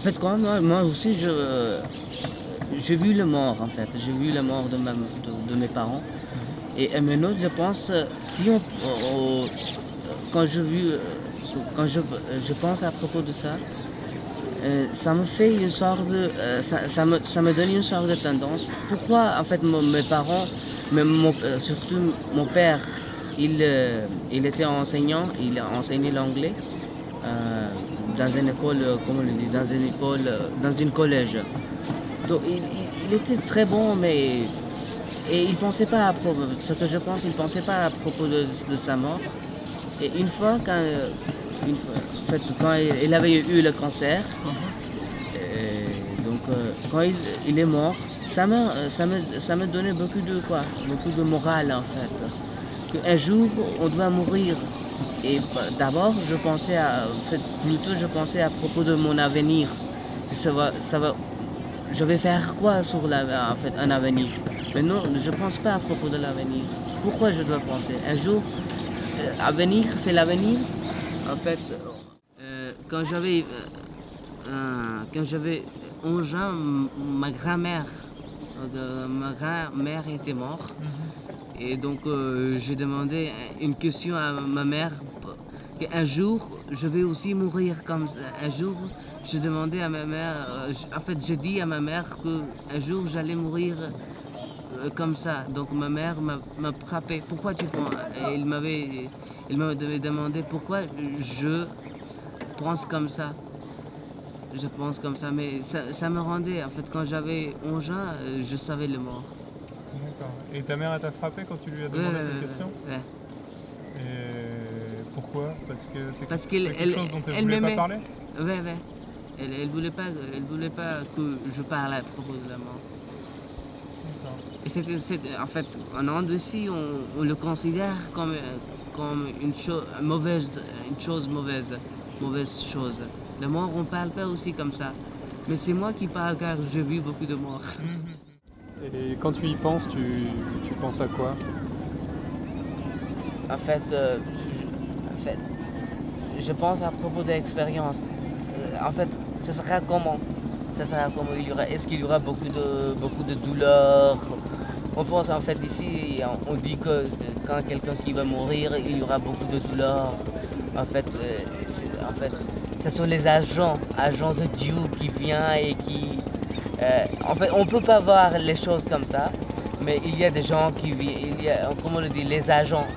En fait, moi aussi, j'ai vu le mort, en fait. J'ai vu la mort de mes parents. Et maintenant, je pense, si quand je pense à propos de ça, ça me fait une sorte de, ça me donne une sorte de tendance. Pourquoi, en fait, mes parents, surtout mon père, il était enseignant, il a enseigné l'anglais euh, dans une école, comment on le dit, dans une école, dans une collège. Donc, il était très bon, mais et il pensait pas à propos, ce que je pense, il pensait pas à propos de sa mort. Et en fait, quand il avait eu le cancer, donc quand il est mort, ça me donnait beaucoup de morale en fait. Qu'un jour on doit mourir. Et d'abord plutôt je pensais à propos de mon avenir. Ça va, je vais faire quoi sur en fait, un avenir. Mais non, je ne pense pas à propos de l'avenir. Pourquoi je dois penser? Un jour, avenir, c'est l'avenir. En fait, quand j'avais 11 ans, ma grand-mère était morte. Et donc, j'ai demandé une question à ma mère qu'un jour, je vais aussi mourir comme ça. Un jour, je demandais à ma mère, en fait, j'ai dit à ma mère qu'un jour, j'allais mourir comme ça. Donc, ma mère m'a frappé. Pourquoi tu penses? Et il m'avait demandé pourquoi je pense comme ça. Je pense comme ça, mais ça me rendait, en fait, quand j'avais 11 ans, je savais le mort. D'accord. Et ta mère, elle t'a frappé quand tu lui as demandé cette question? Ouais. Et pourquoi? Parce C'est qu'elle quelque chose dont elle elle voulait pas m'aimait. parler? Ouais. Elle voulait pas que je parle à propos de la mort. D'accord. Et en fait, en Inde aussi, on le considère comme une chose mauvaise chose. La mort, on parle pas aussi comme ça. Mais c'est moi qui parle car j'ai vu beaucoup de morts. Et quand tu y penses, tu penses à quoi? En fait, je pense à propos de l'expérience. En fait, ce sera comment? Est-ce qu'il y aura beaucoup de douleurs? On pense en fait ici, on dit que quand quelqu'un qui va mourir, il y aura beaucoup de douleurs. En fait, en fait, ce sont les agents de Dieu qui viennent et qui. En fait, on peut pas voir les choses comme ça, mais il y a des gens qui viennent, comment on le dit, les agents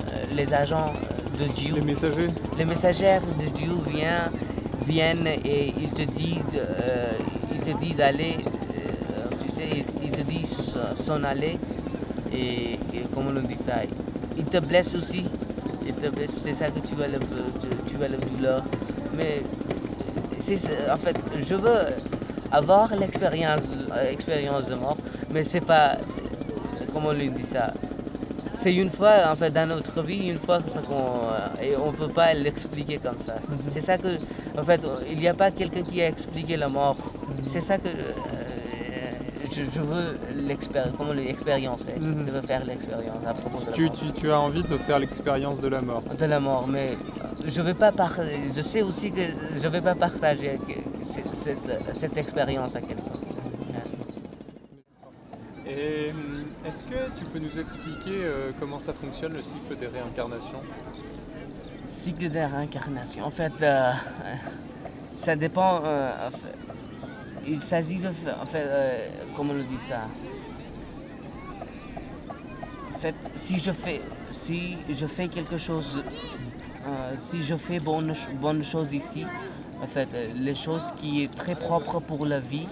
de Dieu. Les messagers de Dieu viennent et ils te disent d'aller, tu sais, ils te disent s'en aller et comment on dit ça, ils te blessent aussi, c'est ça que tu as le douleur, mais en fait, je veux avoir expérience de mort, mais c'est pas, comment on lui dit ça, c'est une fois, en fait, dans notre vie, une fois et on peut pas l'expliquer comme ça. C'est ça que, en fait, il n'y a pas quelqu'un qui a expliqué la mort. C'est ça que je veux l'expériencer. Je veux faire l'expérience à propos de la mort. Tu as envie de faire l'expérience de la mort. De la mort, mais je sais aussi que je vais pas partager cette expérience à quelqu'un. Et est-ce que tu peux nous expliquer comment ça fonctionne le cycle des réincarnations? Cycle de réincarnation. En fait, ça dépend. Il s'agit de. En fait, comment on dit ça? En fait, si je fais quelque chose, si je fais bonne chose ici, en fait, les choses qui est très propre pour la vie,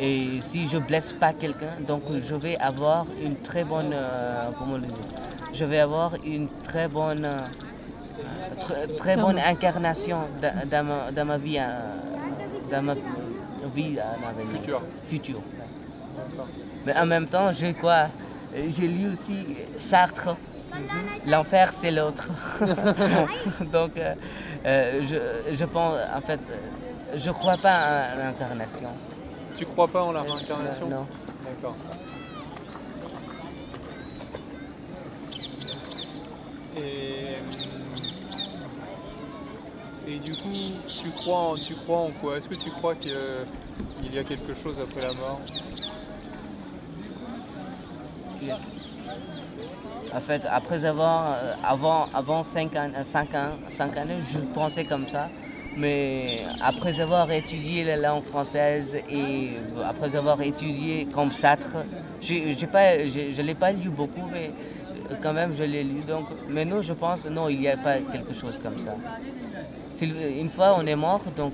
et si je blesse pas quelqu'un, donc je vais avoir une très bonne, comment on dit? Je vais avoir une très bonne incarnation dans ma vie, dans ma vie à venir. Future. Mais en même temps, j'ai lu aussi Sartre. L'enfer, c'est l'autre. Donc, je pense, en fait, je crois pas à l'incarnation. Tu crois pas en la réincarnation? Non. D'accord. Et Et du coup, tu crois en quoi? Est-ce que tu crois qu'il y a quelque chose après la mort? En fait, après avoir, avant 5 années, je pensais comme ça. Mais après avoir étudié la langue française et après avoir étudié comme Sartre, je ne l'ai pas lu beaucoup, mais quand même je l'ai lu. Donc, maintenant je pense, non, il n'y a pas quelque chose comme ça. Une fois on est mort, donc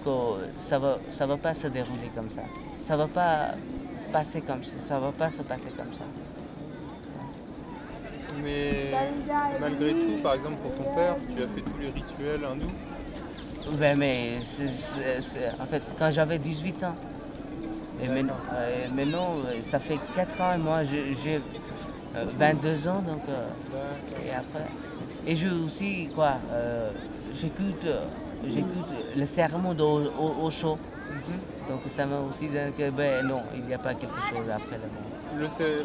ça va pas se dérouler comme ça. Ça va pas passer comme ça. Ça va pas se passer comme ça. Mais malgré tout, par exemple pour ton père, tu as fait tous les rituels hindous? Ben, mais en fait, quand j'avais 18 ans, et maintenant, ça fait 4 ans et moi j'ai 22 ans, donc, D'accord. et après. Et je aussi, quoi, j'écoute le sermon au chaud. Mhm. Donc ça m'a aussi dit que, ben non, il n'y a pas quelque chose après la mort.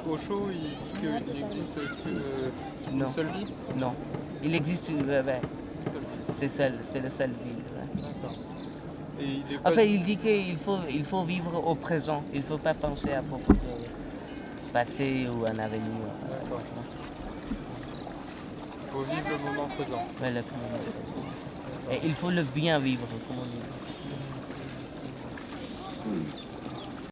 Osho, il dit qu'il n'existe qu'une Non, seule vie? non. Il existe, ben, Une seule vie. c'est le seul vie. Ouais. D'accord. Et il est En pas fait, du... il dit qu'il faut vivre au présent. Il ne faut pas penser à propos de passé ou un avenir. D'accord. Il faut vivre le moment présent. Ouais, le moment présent. Et il faut le bien vivre, comme on dit.